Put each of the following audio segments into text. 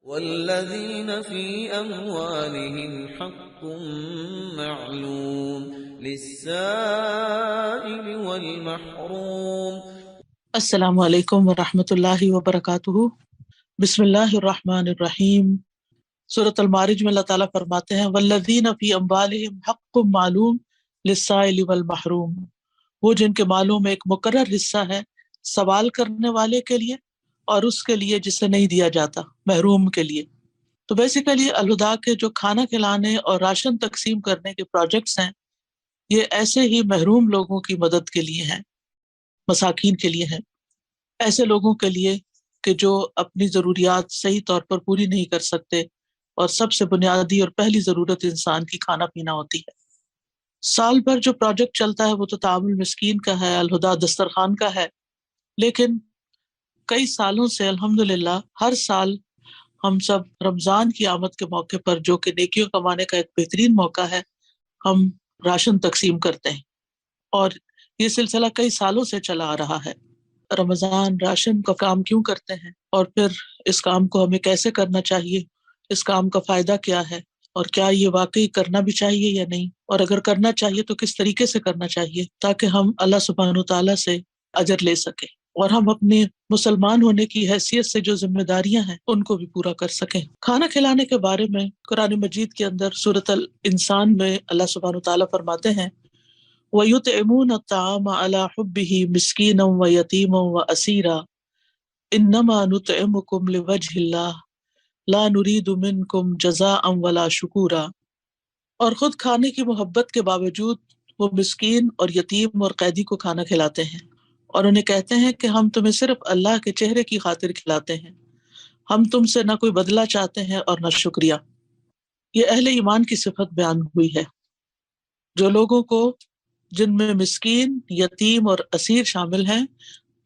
والذین فی اموالہم حق معلوم للسائل والمحروم۔ السلام علیکم ورحمۃ اللہ وبرکاتہ۔ بسم اللہ الرحمن الرحیم۔ سورۃ المعارج میں اللہ تعالیٰ فرماتے ہیں والذین فی اموالہم حق معلوم للسائل والمحروم، وہ جن کے مالوں میں ایک مقرر حصہ ہے سوال کرنے والے کے لیے اور اس کے لیے جسے نہیں دیا جاتا، محروم کے لیے۔ تو بیسیکلی الہدا کے جو کھانا کھلانے اور راشن تقسیم کرنے کے پروجیکٹس ہیں، یہ ایسے ہی محروم لوگوں کی مدد کے لیے ہیں، مساکین کے لیے ہیں، ایسے لوگوں کے لیے کہ جو اپنی ضروریات صحیح طور پر پوری نہیں کر سکتے، اور سب سے بنیادی اور پہلی ضرورت انسان کی کھانا پینا ہوتی ہے۔ سال بھر جو پروجیکٹ چلتا ہے وہ تو طعام المسکین کا ہے، الہدا دسترخوان کا ہے، لیکن کئی سالوں سے الحمدللہ ہر سال ہم سب رمضان کی آمد کے موقع پر، جو کہ نیکیوں کمانے کا ایک بہترین موقع ہے، ہم راشن تقسیم کرتے ہیں، اور یہ سلسلہ کئی سالوں سے چلا آ رہا ہے۔ رمضان راشن کا کام کیوں کرتے ہیں، اور پھر اس کام کو ہمیں کیسے کرنا چاہیے، اس کام کا فائدہ کیا ہے، اور کیا یہ واقعی کرنا بھی چاہیے یا نہیں، اور اگر کرنا چاہیے تو کس طریقے سے کرنا چاہیے تاکہ ہم اللہ سبحانہ وتعالیٰ سے اجر لے سکیں، اور ہم اپنے مسلمان ہونے کی حیثیت سے جو ذمہ داریاں ہیں ان کو بھی پورا کر سکیں۔ کھانا کھلانے کے بارے میں قرآن مجید کے اندر سورۃ الانسان میں اللہ سبحانہ وتعالیٰ فرماتے ہیں وَيُطْعِمُونَ الطَّعَامَ عَلَى حُبِّهِ مِسْكِينًا وَيَتِيمًا وَأَسِيرًا إِنَّمَا نُطْعِمُكُمْ لِوَجْهِ اللَّهِ لَا نُرِيدُ مِنكُمْ جَزَاءً وَلَا شُكُورًا، اور خود کھانے کی محبت کے باوجود وہ مسکین اور یتیم اور قیدی کو کھانا کھلاتے ہیں، اور انہیں کہتے ہیں کہ ہم تمہیں صرف اللہ کے چہرے کی خاطر کھلاتے ہیں، ہم تم سے نہ کوئی بدلہ چاہتے ہیں اور نہ شکریہ۔ یہ اہل ایمان کی صفت بیان ہوئی ہے، جو لوگوں کو، جن میں مسکین، یتیم اور اسیر شامل ہیں،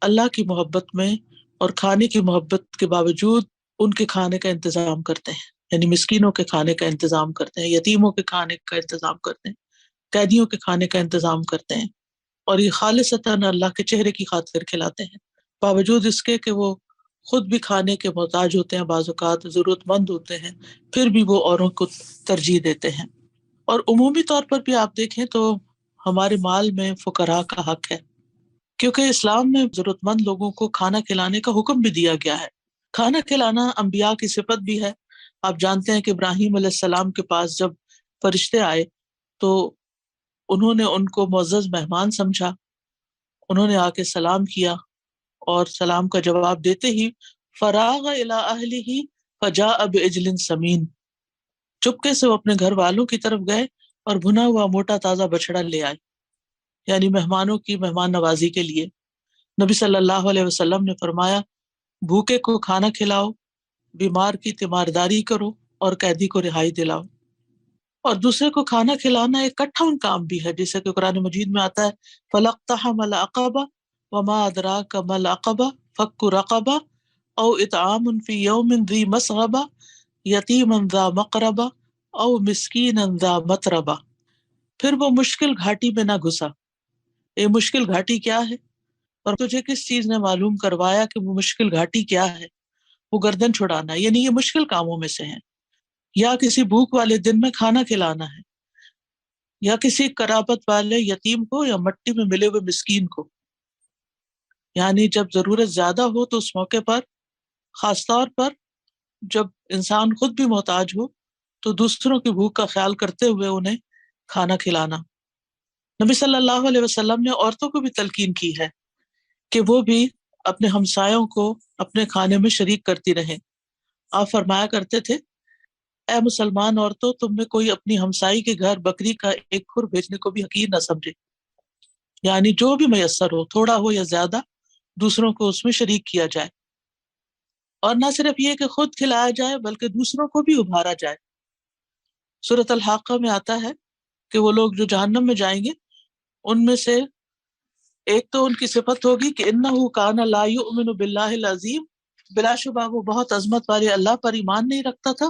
اللہ کی محبت میں اور کھانے کی محبت کے باوجود ان کے کھانے کا انتظام کرتے ہیں، یعنی مسکینوں کے کھانے کا انتظام کرتے ہیں، یتیموں کے کھانے کا انتظام کرتے ہیں، قیدیوں کے کھانے کا انتظام کرتے ہیں، اور یہ خالصتاً اللہ کے چہرے کی خاطر کھلاتے ہیں، باوجود اس کے کہ وہ خود بھی کھانے کے محتاج ہوتے ہیں، بعض اوقات ضرورت مند ہوتے ہیں، پھر بھی وہ اوروں کو ترجیح دیتے ہیں۔ اور عمومی طور پر بھی آپ دیکھیں تو ہمارے مال میں فقراء کا حق ہے، کیونکہ اسلام میں ضرورت مند لوگوں کو کھانا کھلانے کا حکم بھی دیا گیا ہے۔ کھانا کھلانا انبیاء کی صفت بھی ہے۔ آپ جانتے ہیں کہ ابراہیم علیہ السلام کے پاس جب فرشتے آئے تو انہوں نے ان کو معزز مہمان سمجھا، انہوں نے آ کے سلام کیا، اور سلام کا جواب دیتے ہی فراغ الی اہلہ فجاء بعجل سمین، چپکے سے وہ اپنے گھر والوں کی طرف گئے اور بھنا ہوا موٹا تازہ بچڑا لے آئے، یعنی مہمانوں کی مہمان نوازی کے لیے۔ نبی صلی اللہ علیہ وسلم نے فرمایا بھوکے کو کھانا کھلاؤ، بیمار کی تیمارداری کرو، اور قیدی کو رہائی دلاؤ۔ اور دوسرے کو کھانا کھلانا ایک کٹھن کام بھی ہے، جیسے کہ قرآن مجید میں آتا ہے فَلَقْتَحَمَ الْعَقَبَةَ وَمَا أَدْرَاكَ مَا الْعَقَبَةُ فَكُّ رَقَبَةٍ أَوْ إِطْعَامٌ فِي يَوْمٍ ذِي مَسْغَبَةٍ يَتِيمًا ذَا مَقْرَبَةٍ أَوْ مِسْكِينًا ذَا مَتْرَبَةٍ۔ پھر وہ مشکل گھاٹی میں نہ گھسا۔ یہ مشکل گھاٹی کیا ہے، اور تجھے کس چیز نے معلوم کروایا کہ وہ مشکل گھاٹی کیا ہے؟ وہ گردن چھڑانا، یعنی یہ مشکل کاموں میں سے ہیں، یا کسی بھوک والے دن میں کھانا کھلانا ہے، یا کسی قرابت والے یتیم کو، یا مٹی میں ملے ہوئے مسکین کو۔ یعنی جب ضرورت زیادہ ہو تو اس موقع پر، خاص طور پر جب انسان خود بھی محتاج ہو، تو دوسروں کی بھوک کا خیال کرتے ہوئے انہیں کھانا کھلانا۔ نبی صلی اللہ علیہ وسلم نے عورتوں کو بھی تلقین کی ہے کہ وہ بھی اپنے ہمسایوں کو اپنے کھانے میں شریک کرتی رہیں۔ آپ فرمایا کرتے تھے اے مسلمان عورتوں، تم میں کوئی اپنی ہمسائی کے گھر بکری کا ایک کھر بھیجنے کو بھی حقیر نہ سمجھے، یعنی جو بھی میسر ہو، تھوڑا ہو یا زیادہ، دوسروں کو اس میں شریک کیا جائے، اور نہ صرف یہ کہ خود کھلایا جائے بلکہ دوسروں کو بھی ابھارا جائے۔ سورۃ الحاقہ میں آتا ہے کہ وہ لوگ جو جہنم میں جائیں گے، ان میں سے ایک تو ان کی صفت ہوگی کہ انہ کان لا یؤمن باللہ العظیم، بلا شبہ وہ بہت عظمت والے اللہ پر ایمان نہیں رکھتا تھا،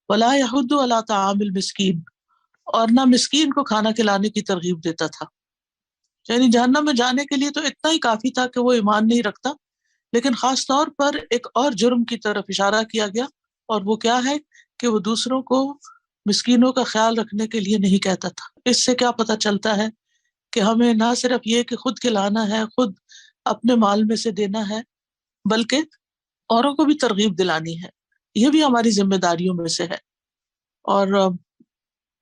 ولا یحض علی طعام المسکین، اور نہ مسکین کو کھانا کھلانے کی ترغیب دیتا تھا۔ یعنی جہنم میں جانے کے لیے تو اتنا ہی کافی تھا کہ وہ ایمان نہیں رکھتا، لیکن خاص طور پر ایک اور جرم کی طرف اشارہ کیا گیا، اور وہ کیا ہے کہ وہ دوسروں کو مسکینوں کا خیال رکھنے کے لیے نہیں کہتا تھا۔ اس سے کیا پتہ چلتا ہے کہ ہمیں نہ صرف یہ کہ خود کھلانا ہے، خود اپنے مال میں سے دینا ہے، بلکہ اوروں کو بھی ترغیب دلانی ہے، یہ بھی ہماری ذمہ داریوں میں سے ہے۔ اور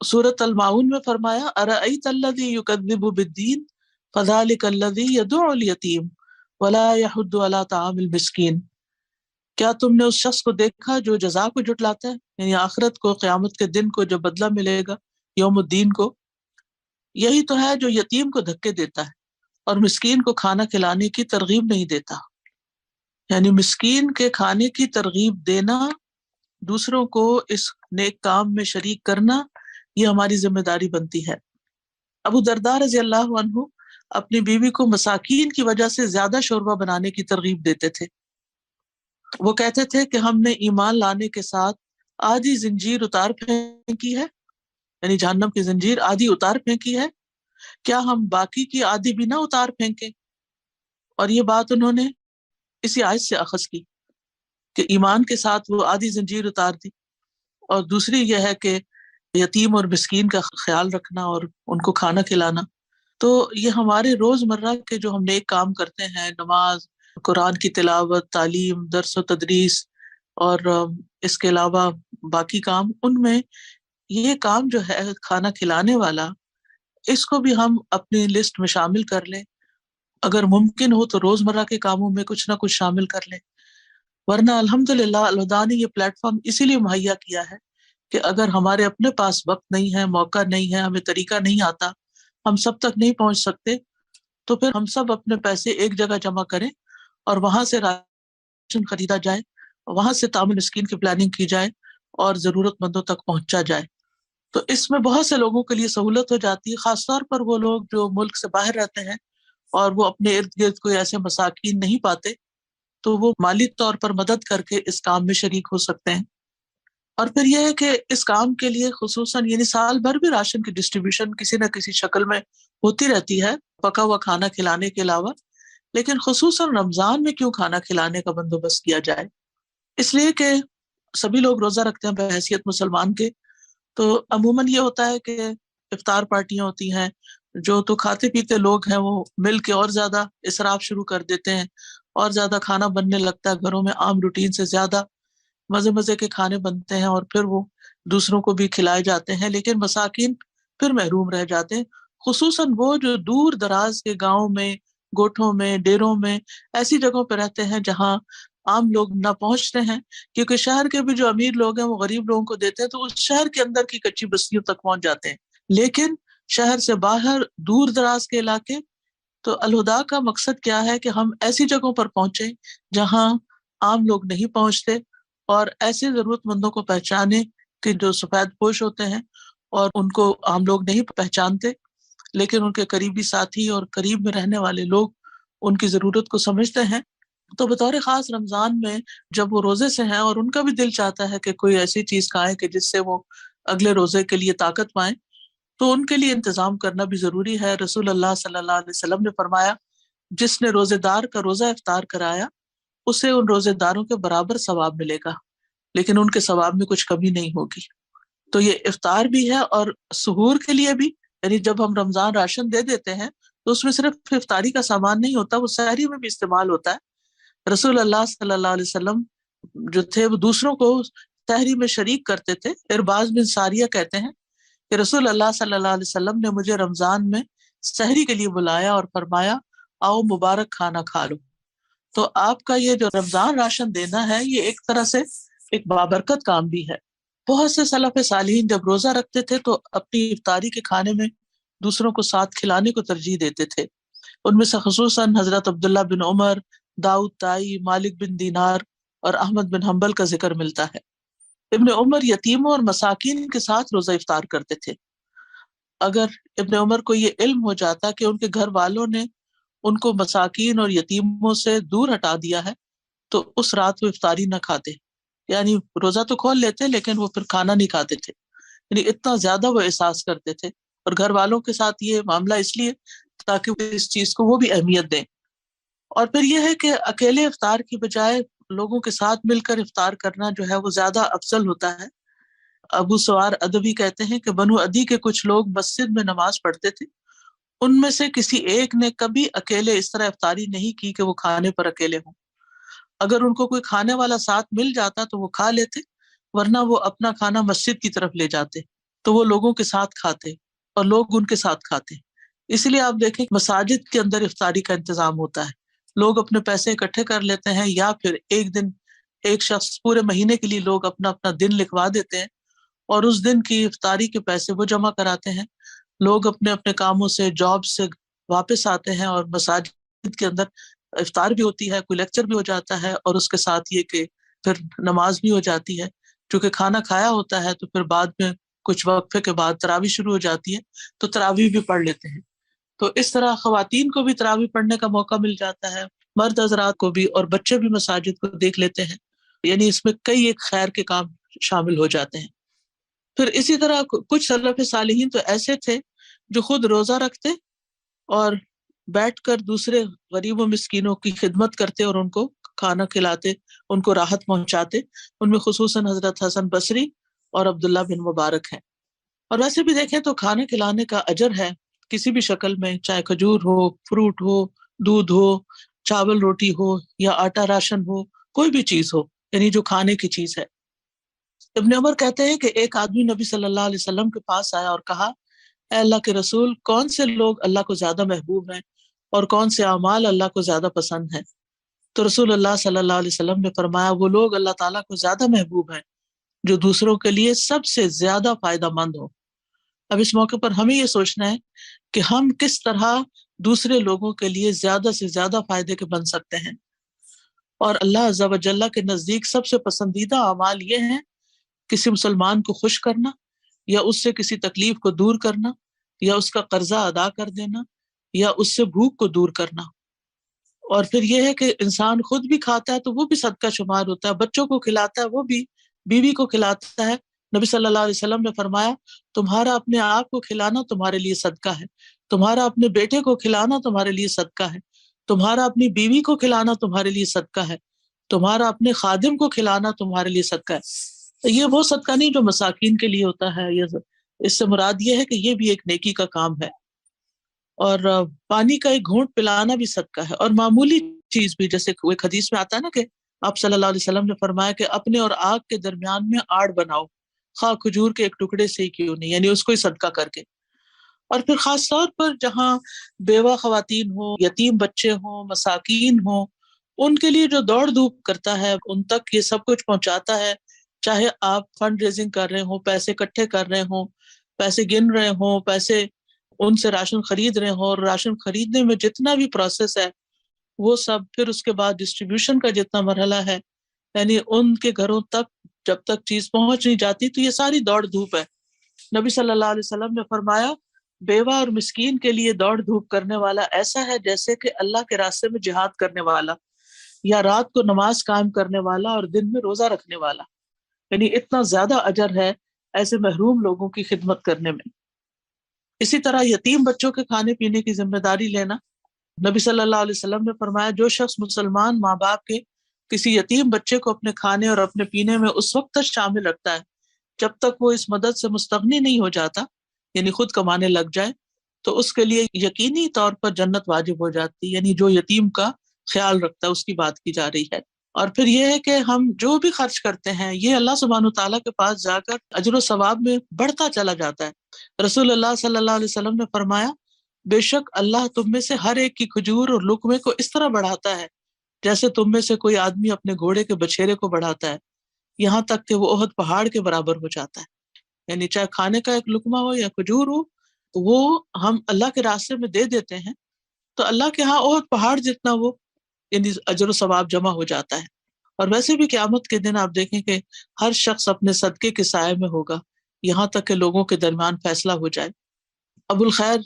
سورۃ الماعون میں فرمایا ارأیت الذی یکذب بالدین فذلک الذی یدع الیتیم ولا یحض علی طعام المسکین، کیا تم نے اس شخص کو دیکھا جو جزا کو جھٹلاتا ہے، یعنی آخرت کو، قیامت کے دن کو، جب بدلہ ملے گا یوم الدین کو؟ یہی تو ہے جو یتیم کو دھکے دیتا ہے اور مسکین کو کھانا کھلانے کی ترغیب نہیں دیتا۔ یعنی مسکین کے کھانے کی ترغیب دینا، دوسروں کو اس نیک کام میں شریک کرنا، یہ ہماری ذمہ داری بنتی ہے۔ ابو درداء رضی اللہ عنہ اپنی بیوی کو مساکین کی وجہ سے زیادہ شوربہ بنانے کی ترغیب دیتے تھے۔ وہ کہتے تھے کہ ہم نے ایمان لانے کے ساتھ آدھی زنجیر اتار پھینکی ہے، یعنی جہنم کی زنجیر آدھی اتار پھینکی ہے، کیا ہم باقی کی آدھی بھی نہ اتار پھینکیں؟ اور یہ بات انہوں نے اسی آیت سے اخذ کی کہ ایمان کے ساتھ وہ آدھی زنجیر اتار دی، اور دوسری یہ ہے کہ یتیم اور مسکین کا خیال رکھنا اور ان کو کھانا کھلانا۔ تو یہ ہمارے روزمرہ کے جو ہم نیک کام کرتے ہیں، نماز، قرآن کی تلاوت، تعلیم، درس و تدریس، اور اس کے علاوہ باقی کام، ان میں یہ کام جو ہے کھانا کھلانے والا، اس کو بھی ہم اپنی لسٹ میں شامل کر لیں۔ اگر ممکن ہو تو روزمرہ کے کاموں میں کچھ نہ کچھ شامل کر لیں، ورنہ الحمدللہ اللہ نے یہ پلیٹ فارم اسی لیے مہیا کیا ہے کہ اگر ہمارے اپنے پاس وقت نہیں ہے، موقع نہیں ہے، ہمیں طریقہ نہیں آتا، ہم سب تک نہیں پہنچ سکتے، تو پھر ہم سب اپنے پیسے ایک جگہ جمع کریں اور وہاں سے راشن خریدا جائے، وہاں سے طعام مسکین کی پلاننگ کی جائے اور ضرورت مندوں تک پہنچا جائے۔ تو اس میں بہت سے لوگوں کے لیے سہولت ہو جاتی ہے، خاص طور پر وہ لوگ جو ملک سے باہر رہتے ہیں اور وہ اپنے ارد گرد کوئی ایسے مساکین نہیں پاتے، تو وہ مالی طور پر مدد کر کے اس کام میں شریک ہو سکتے ہیں۔ اور پھر یہ ہے کہ اس کام کے لیے خصوصاً یعنی سال بھر بھی راشن کی ڈسٹریبیوشن کسی نہ کسی شکل میں ہوتی رہتی ہے، پکا ہوا کھانا کھلانے کے علاوہ، لیکن خصوصاً رمضان میں کیوں کھانا کھلانے کا بندوبست کیا جائے؟ اس لیے کہ سبھی لوگ روزہ رکھتے ہیں بحیثیت مسلمان کے، تو عموماً یہ ہوتا ہے کہ افطار پارٹیاں ہوتی ہیں، جو تو کھاتے پیتے لوگ ہیں وہ مل کے اور زیادہ اسراف شروع کر دیتے ہیں، اور زیادہ کھانا بننے لگتا ہے گھروں میں، عام روٹین سے زیادہ مزے مزے کے کھانے بنتے ہیں، اور پھر وہ دوسروں کو بھی کھلائے جاتے ہیں، لیکن مساکین پھر محروم رہ جاتے ہیں، خصوصاً وہ جو دور دراز کے گاؤں میں، گوٹھوں میں، ڈیروں میں، ایسی جگہوں پہ رہتے ہیں جہاں عام لوگ نہ پہنچتے ہیں، کیونکہ شہر کے بھی جو امیر لوگ ہیں وہ غریب لوگوں کو دیتے ہیں تو اس شہر کے اندر کی کچی بستیوں تک پہنچ جاتے ہیں، لیکن شہر سے باہر دور دراز کے علاقے، تو الہدا کا مقصد کیا ہے کہ ہم ایسی جگہوں پر پہنچیں جہاں عام لوگ نہیں پہنچتے، اور ایسے ضرورت مندوں کو پہچانے کہ جو سفید پوش ہوتے ہیں اور ان کو عام لوگ نہیں پہچانتے، لیکن ان کے قریبی ساتھی اور قریب میں رہنے والے لوگ ان کی ضرورت کو سمجھتے ہیں۔ تو بطور خاص رمضان میں جب وہ روزے سے ہیں اور ان کا بھی دل چاہتا ہے کہ کوئی ایسی چیز کھائیں کہ جس سے وہ اگلے روزے کے لیے طاقت پائیں، تو ان کے لیے انتظام کرنا بھی ضروری ہے۔ رسول اللہ صلی اللہ علیہ وسلم نے فرمایا، جس نے روزے دار کا روزہ افطار کرایا اسے ان روزے داروں کے برابر ثواب ملے گا، لیکن ان کے ثواب میں کچھ کمی نہیں ہوگی۔ تو یہ افطار بھی ہے اور سحور کے لیے بھی، یعنی جب ہم رمضان راشن دے دیتے ہیں تو اس میں صرف افطاری کا سامان نہیں ہوتا، وہ سحری میں بھی استعمال ہوتا ہے۔ رسول اللہ صلی اللہ علیہ وسلم جو تھے وہ دوسروں کو سحری میں شریک کرتے تھے۔ ارباز بن ساریہ کہتے ہیں کہ رسول اللہ صلی اللہ علیہ وسلم نے مجھے رمضان میں سحری کے لیے بلایا اور فرمایا، آؤ مبارک کھانا کھا لو۔ تو آپ کا یہ جو رمضان راشن دینا ہے یہ ایک طرح سے ایک بابرکت کام بھی ہے۔ بہت سے سلف صالحین جب روزہ رکھتے تھے تو اپنی افطاری کے کھانے میں دوسروں کو ساتھ کھلانے کو ترجیح دیتے تھے۔ ان میں سے خصوصاً حضرت عبداللہ بن عمر، داؤد طائی، مالک بن دینار اور احمد بن حنبل کا ذکر ملتا ہے۔ ابن عمر یتیموں اور مساکین کے ساتھ روزہ افطار کرتے تھے۔ اگر ابن عمر کو یہ علم ہو جاتا کہ ان کے گھر والوں نے ان کو مساکین اور یتیموں سے دور ہٹا دیا ہے تو اس رات وہ افطاری نہ کھاتے، یعنی روزہ تو کھول لیتے لیکن وہ پھر کھانا نہیں کھاتے تھے، یعنی اتنا زیادہ وہ احساس کرتے تھے۔ اور گھر والوں کے ساتھ یہ معاملہ اس لیے تاکہ اس چیز کو وہ بھی اہمیت دیں۔ اور پھر یہ ہے کہ اکیلے افطار کی بجائے لوگوں کے ساتھ مل کر افطار کرنا جو ہے وہ زیادہ افضل ہوتا ہے۔ ابو سوار ادبی کہتے ہیں کہ بنو عدی کے کچھ لوگ مسجد میں نماز پڑھتے تھے، ان میں سے کسی ایک نے کبھی اکیلے اس طرح افطاری نہیں کی کہ وہ کھانے پر اکیلے ہوں۔ اگر ان کو کوئی کھانے والا ساتھ مل جاتا تو وہ کھا لیتے، ورنہ وہ اپنا کھانا مسجد کی طرف لے جاتے تو وہ لوگوں کے ساتھ کھاتے اور لوگ ان کے ساتھ کھاتے۔ اس لیے آپ دیکھیں مساجد کے اندر افطاری کا انتظام ہوتا ہے، لوگ اپنے پیسے اکٹھے کر لیتے ہیں، یا پھر ایک دن ایک شخص پورے مہینے کے لیے لوگ اپنا اپنا دن لکھوا دیتے ہیں اور اس دن کی افطاری کے پیسے وہ جمع کراتے ہیں۔ لوگ اپنے اپنے کاموں سے، جاب سے واپس آتے ہیں اور مساجد کے اندر افطار بھی ہوتی ہے، کوئی لیکچر بھی ہو جاتا ہے، اور اس کے ساتھ یہ کہ پھر نماز بھی ہو جاتی ہے۔ چونکہ کھانا کھایا ہوتا ہے تو پھر بعد میں کچھ وقفے کے بعد تراویح شروع ہو جاتی ہے تو تراویح بھی پڑھ لیتے ہیں۔ تو اس طرح خواتین کو بھی تراویح پڑھنے کا موقع مل جاتا ہے، مرد حضرات کو بھی، اور بچے بھی مساجد کو دیکھ لیتے ہیں۔ یعنی اس میں کئی ایک خیر کے کام شامل ہو جاتے ہیں۔ پھر اسی طرح کچھ سلف صالحین تو ایسے تھے جو خود روزہ رکھتے اور بیٹھ کر دوسرے غریب و مسکینوں کی خدمت کرتے اور ان کو کھانا کھلاتے، ان کو راحت پہنچاتے۔ ان میں خصوصاً حضرت حسن بصری اور عبداللہ بن مبارک ہیں۔ اور ویسے بھی دیکھیں تو کھانے کھلانے کا اجر ہے کسی بھی شکل میں، چاہے کھجور ہو، فروٹ ہو، دودھ ہو، چاول روٹی ہو، یا آٹا راشن ہو، کوئی بھی چیز ہو، یعنی جو کھانے کی چیز ہے۔ ابن عمر کہتے ہیں کہ ایک آدمی نبی صلی اللہ علیہ وسلم کے پاس آیا اور کہا، اے اللہ کے رسول، کون سے لوگ اللہ کو زیادہ محبوب ہیں اور کون سے اعمال اللہ کو زیادہ پسند ہیں؟ تو رسول اللہ صلی اللہ علیہ وسلم نے فرمایا، وہ لوگ اللہ تعالیٰ کو زیادہ محبوب ہیں جو دوسروں کے لیے سب سے زیادہ فائدہ مند ہو۔ اب اس موقع پر ہمیں یہ سوچنا ہے کہ ہم کس طرح دوسرے لوگوں کے لیے زیادہ سے زیادہ فائدے کے بن سکتے ہیں۔ اور اللہ عز و جل کے نزدیک سب سے پسندیدہ اعمال یہ ہیں کسی مسلمان کو خوش کرنا، یا اس سے کسی تکلیف کو دور کرنا، یا اس کا قرضہ ادا کر دینا، یا اس سے بھوک کو دور کرنا۔ اور پھر یہ ہے کہ انسان خود بھی کھاتا ہے تو وہ بھی صدقہ شمار ہوتا ہے، بچوں کو کھلاتا ہے وہ بھی، بیوی کو کھلاتا ہے۔ نبی صلی اللہ علیہ وسلم نے فرمایا، تمہارا اپنے آپ کو کھلانا تمہارے لیے صدقہ ہے، تمہارا اپنے بیٹے کو کھلانا تمہارے لیے صدقہ ہے، تمہارا اپنی بیوی کو کھلانا تمہارے لیے صدقہ ہے، تمہارا اپنے خادم کو کھلانا تمہارے لیے صدقہ ہے۔ یہ وہ صدقہ نہیں جو مساکین کے لیے ہوتا ہے، اس سے مراد یہ ہے کہ یہ بھی ایک نیکی کا کام ہے۔ اور پانی کا ایک گھونٹ پلانا بھی صدقہ ہے، اور معمولی چیز بھی، جیسے ایک حدیث میں آتا ہے نا کہ آپ صلی اللہ علیہ وسلم نے فرمایا کہ اپنے اور آگ کے درمیان میں آڑ بناؤ، خواہ کھجور کے ایک ٹکڑے سے ہی کیوں نہیں، یعنی اس کو ہی صدقہ کر کے۔ اور پھر خاص طور پر جہاں بیوہ خواتین ہوں، یتیم بچے ہوں، مساکین ہوں، ان کے لیے جو دوڑ دھوپ کرتا ہے، ان تک یہ سب کچھ پہنچاتا ہے، چاہے آپ فنڈ ریزنگ کر رہے ہوں، پیسے اکٹھے کر رہے ہوں، پیسے گن رہے ہوں، پیسے ان سے راشن خرید رہے ہوں، اور راشن خریدنے میں جتنا بھی پروسیس ہے وہ سب، پھر اس کے بعد ڈسٹریبیوشن کا جتنا مرحلہ ہے، یعنی ان کے گھروں تک جب تک چیز پہنچ نہیں جاتی، تو یہ ساری دوڑ دھوپ ہے۔ نبی صلی اللہ علیہ وسلم نے فرمایا، بیوہ اور مسکین کے لیے دوڑ دھوپ کرنے والا ایسا ہے جیسے کہ اللہ کے راستے میں جہاد کرنے والا، یا رات کو نماز قائم کرنے والا اور دن میں روزہ رکھنے والا، یعنی اتنا زیادہ اجر ہے ایسے محروم لوگوں کی خدمت کرنے میں۔ اسی طرح یتیم بچوں کے کھانے پینے کی ذمہ داری لینا، نبی صلی اللہ علیہ وسلم نے فرمایا، جو شخص مسلمان ماں باپ کے کسی یتیم بچے کو اپنے کھانے اور اپنے پینے میں اس وقت تک شامل رکھتا ہے جب تک وہ اس مدد سے مستغنی نہیں ہو جاتا، یعنی خود کمانے لگ جائے، تو اس کے لیے یقینی طور پر جنت واجب ہو جاتی، یعنی جو یتیم کا خیال رکھتا ہے اس کی بات کی جا رہی ہے۔ اور پھر یہ ہے کہ ہم جو بھی خرچ کرتے ہیں یہ اللہ سبحانہ وتعالیٰ کے پاس جا کر اجر و ثواب میں بڑھتا چلا جاتا ہے۔ رسول اللہ صلی اللہ علیہ وسلم نے فرمایا، بے شک اللہ تم میں سے ہر ایک کی کھجور اور لقمے کو اس طرح بڑھاتا ہے جیسے تم میں سے کوئی آدمی اپنے گھوڑے کے بچھیرے کو بڑھاتا ہے، یہاں تک کہ وہ احد پہاڑ کے برابر ہو جاتا ہے۔ یعنی چاہے کھانے کا ایک لقمہ ہو یا کھجور ہو، وہ ہم اللہ کے راستے میں دے دیتے ہیں تو اللہ کے ہاں احد پہاڑ جتنا وہ یعنی اجر و ثواب جمع ہو جاتا ہے۔ اور ویسے بھی قیامت کے دن آپ دیکھیں کہ ہر شخص اپنے صدقے کے سائے میں ہوگا، یہاں تک کہ لوگوں کے درمیان فیصلہ ہو جائے۔ ابو الخیر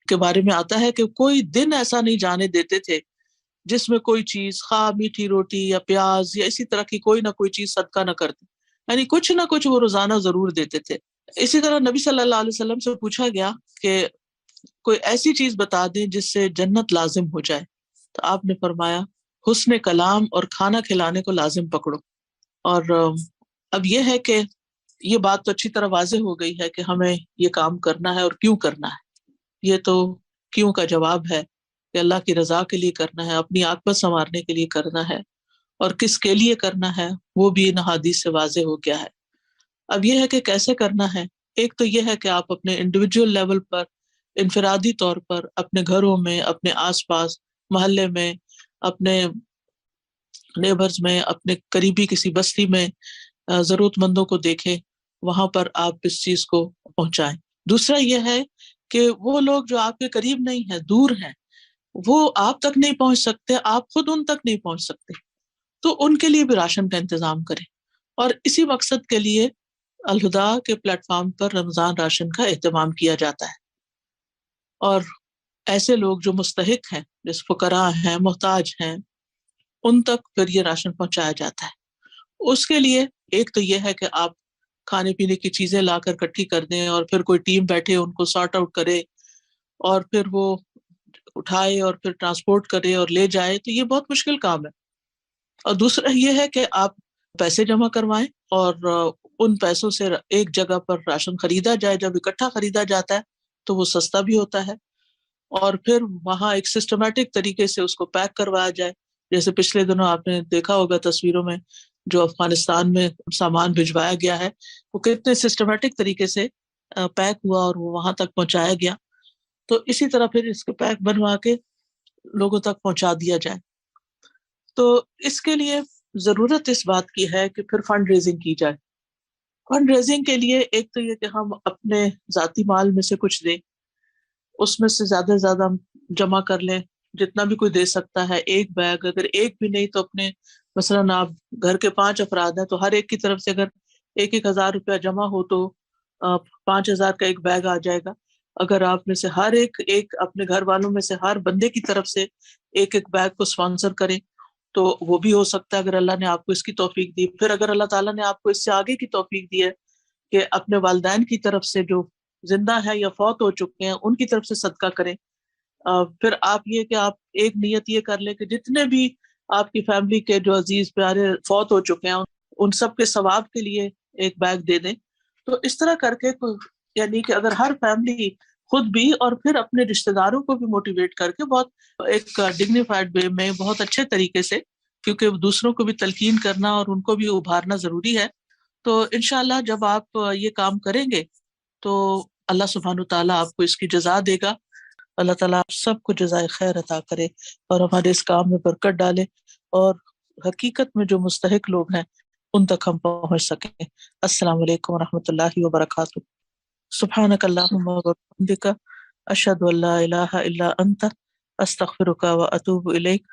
کے بارے میں آتا ہے کہ کوئی دن ایسا نہیں جانے دیتے تھے جس میں کوئی چیز، خواہ میٹھی روٹی یا پیاز یا اسی طرح کی کوئی نہ کوئی چیز صدقہ نہ کرتے، یعنی کچھ نہ کچھ وہ روزانہ ضرور دیتے تھے۔ اسی طرح نبی صلی اللہ علیہ وسلم سے پوچھا گیا کہ کوئی ایسی چیز بتا دیں جس سے جنت لازم ہو جائے، تو آپ نے فرمایا، حسن کلام اور کھانا کھلانے کو لازم پکڑو. اور اب یہ ہے کہ یہ بات تو اچھی طرح واضح ہو گئی ہے کہ ہمیں یہ کام کرنا ہے اور کیوں کرنا ہے. یہ تو کیوں کا جواب ہے کہ اللہ کی رضا کے لیے کرنا ہے، اپنی عاقبت سنوارنے کے لیے کرنا ہے، اور کس کے لیے کرنا ہے وہ بھی ان حدیث سے واضح ہو گیا ہے. اب یہ ہے کہ کیسے کرنا ہے. ایک تو یہ ہے کہ آپ اپنے انڈیویجول لیول پر، انفرادی طور پر، اپنے گھروں میں، اپنے آس پاس محلے میں، اپنے نیبرز میں، اپنے قریبی کسی بستی میں ضرورت مندوں کو دیکھیں، وہاں پر آپ اس چیز کو پہنچائیں. دوسرا یہ ہے کہ وہ لوگ جو آپ کے قریب نہیں ہیں، دور ہیں، وہ آپ تک نہیں پہنچ سکتے، آپ خود ان تک نہیں پہنچ سکتے، تو ان کے لیے بھی راشن کا انتظام کریں. اور اسی مقصد کے لیے الہدا کے پلیٹ فارم پر رمضان راشن کا اہتمام کیا جاتا ہے. اور ایسے لوگ جو مستحق ہیں، جس فقراء ہیں، محتاج ہیں، ان تک پھر یہ راشن پہنچایا جاتا ہے. اس کے لیے ایک تو یہ ہے کہ آپ کھانے پینے کی چیزیں لا کر اکٹھی کر دیں، اور پھر کوئی ٹیم بیٹھے ان کو سارٹ آؤٹ کرے، اور پھر وہ اٹھائے اور پھر ٹرانسپورٹ کرے اور لے جائے، تو یہ بہت مشکل کام ہے. اور دوسرا یہ ہے کہ آپ پیسے جمع کروائیں اور ان پیسوں سے ایک جگہ پر راشن خریدا جائے. جب اکٹھا خریدا جاتا ہے تو وہ سستا بھی ہوتا ہے، اور پھر وہاں ایک سسٹمیٹک طریقے سے اس کو پیک کروایا جائے. جیسے پچھلے دنوں آپ نے دیکھا ہوگا تصویروں میں جو افغانستان میں سامان بھجوایا گیا ہے، وہ کتنے سسٹمیٹک طریقے سے پیک ہوا اور وہ وہاں تک پہنچایا گیا. تو اسی طرح پھر اس کے پیک بنوا کے لوگوں تک پہنچا دیا جائے. تو اس کے لیے ضرورت اس بات کی ہے کہ پھر فنڈ ریزنگ کی جائے. فنڈ ریزنگ کے لیے ایک تو یہ کہ ہم اپنے ذاتی مال میں سے کچھ دیں، اس میں سے زیادہ سے زیادہ جمع کر لیں جتنا بھی کوئی دے سکتا ہے. ایک بیگ، اگر ایک بھی نہیں تو اپنے مثلاً آپ گھر کے 5 افراد ہیں تو ہر ایک کی طرف سے اگر 1,000 روپیہ جمع ہو تو 5,000 کا ایک بیگ آ جائے گا. اگر آپ میں سے ہر ایک اپنے گھر والوں میں سے ہر بندے کی طرف سے ایک بیگ کو اسپانسر کریں تو وہ بھی ہو سکتا ہے، اگر اللہ نے آپ کو اس کی توفیق دی. پھر اگر اللہ تعالیٰ نے آپ کو اس سے آگے کی توفیق دی ہے کہ اپنے والدین کی طرف سے جو زندہ ہے یا فوت ہو چکے ہیں ان کی طرف سے صدقہ کریں. پھر آپ یہ کہ آپ ایک نیت یہ کر لیں کہ جتنے بھی آپ کی فیملی کے جو عزیز پیارے فوت ہو چکے ہیں ان سب کے ثواب کے لیے ایک بیگ دے دیں. تو اس طرح کر کے یعنی کہ اگر ہر فیملی خود بھی اور پھر اپنے رشتہ داروں کو بھی موٹیویٹ کر کے بہت ایک ڈگنیفائڈ وے میں، بہت اچھے طریقے سے، کیونکہ دوسروں کو بھی تلقین کرنا اور ان کو بھی ابھارنا ضروری ہے. تو انشاءاللہ جب آپ یہ کام کریں گے تو اللہ سبحانہ تعالیٰ آپ کو اس کی جزا دے گا. اللہ تعالیٰ آپ سب کو جزائے خیر عطا کرے اور ہمارے اس کام میں برکت ڈالے، اور حقیقت میں جو مستحق لوگ ہیں ان تک ہم پہنچ سکیں. السلام علیکم ورحمۃ اللہ وبرکاتہ. سبحانک اللہم وبحمدک، اشہد ان لا الہ الا انت، استغفرک و اتوب الیک.